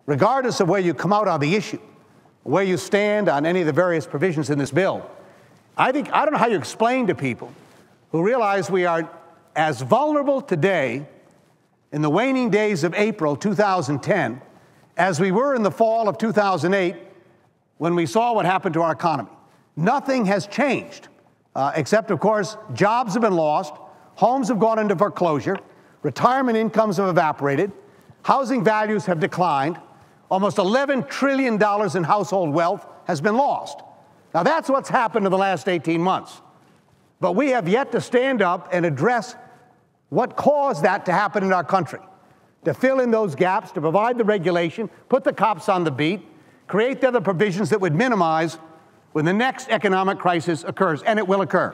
regardless of where you come out on the issue, where you stand on any of the various provisions in this bill, I don't know how you explain to people who realize we are as vulnerable today in the waning days of April 2010 as we were in the fall of 2008 when we saw what happened to our economy. Nothing has changed, except, of course, jobs have been lost, homes have gone into foreclosure, retirement incomes have evaporated, housing values have declined, almost $11 trillion in household wealth has been lost. Now, that's what's happened in the last 18 months. But we have yet to stand up and address what caused that to happen in our country, to fill in those gaps, to provide the regulation, put the cops on the beat, create the other provisions that would minimize when the next economic crisis occurs, and it will occur.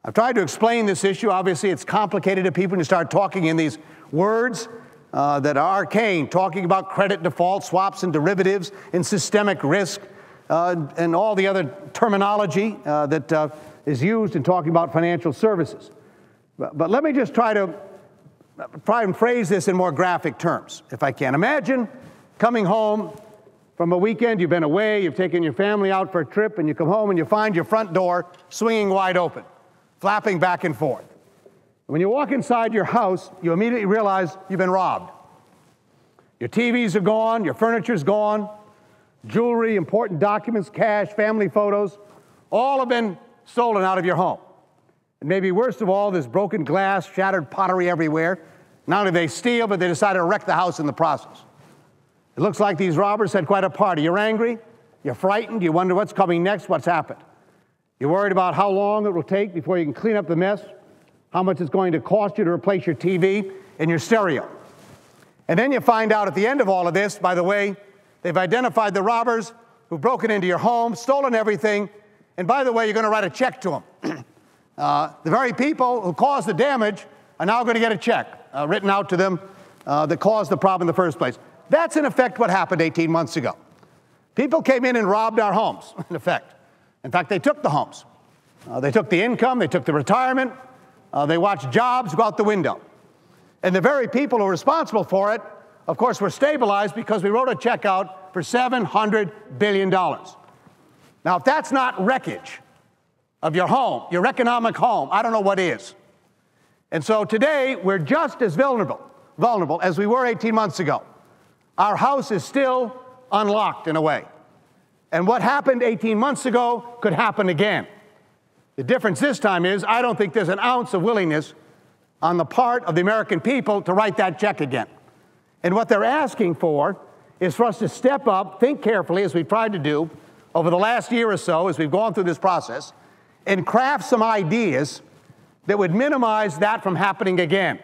I've tried to explain this issue. Obviously, it's complicated to people when you start talking in these words that are arcane, talking about credit default, swaps and derivatives, and systemic risk, and all the other terminology that is used in talking about financial services. But let me just try and phrase this in more graphic terms, if I can. Imagine coming home from a weekend, you've been away, you've taken your family out for a trip, and you come home and you find your front door swinging wide open, flapping back and forth. When you walk inside your house, you immediately realize you've been robbed. Your TVs are gone, your furniture's gone, jewelry, important documents, cash, family photos, all have been stolen out of your home. And maybe worst of all, there's broken glass, shattered pottery everywhere. Not only do they steal, but they decided to wreck the house in the process. It looks like these robbers had quite a party. You're angry, you're frightened, you wonder what's coming next, what's happened. You're worried about how long it will take before you can clean up the mess, how much it's going to cost you to replace your TV and your stereo. And then you find out at the end of all of this, by the way, they've identified the robbers who've broken into your home, stolen everything, and by the way, you're going to write a check to them. The very people who caused the damage are now going to get a check written out to them that caused the problem in the first place. That's, in effect, what happened 18 months ago. People came in and robbed our homes, in effect. In fact, they took the homes. They took the income, they took the retirement, they watched jobs go out the window. And the very people who were responsible for it, of course, were stabilized because we wrote a check out for $700 billion. Now, if that's not wreckage of your home, your economic home, I don't know what is. And so today, we're just as vulnerable as we were 18 months ago. Our house is still unlocked in a way. And what happened 18 months ago could happen again. The difference this time is I don't think there's an ounce of willingness on the part of the American people to write that check again. And what they're asking for is for us to step up, think carefully, as we've tried to do over the last year or so as we've gone through this process, and craft some ideas that would minimize that from happening again.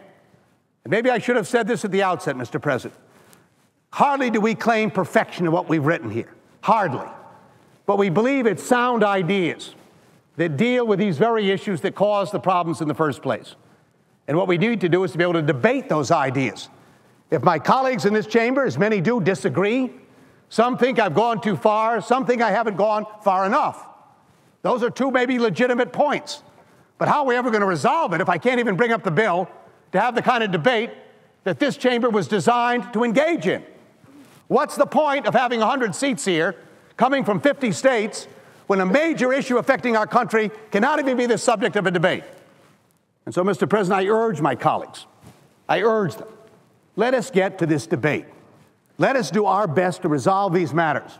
And maybe I should have said this at the outset, Mr. President. Hardly do we claim perfection in what we've written here. Hardly. But we believe it's sound ideas that deal with these very issues that caused the problems in the first place. And what we need to do is to be able to debate those ideas. If my colleagues in this chamber, as many do, disagree, some think I've gone too far, some think I haven't gone far enough. Those are two maybe legitimate points. But how are we ever going to resolve it if I can't even bring up the bill to have the kind of debate that this chamber was designed to engage in? What's the point of having 100 seats here coming from 50 states when a major issue affecting our country cannot even be the subject of a debate? And so, Mr. President, I urge my colleagues, I urge them, let us get to this debate. Let us do our best to resolve these matters.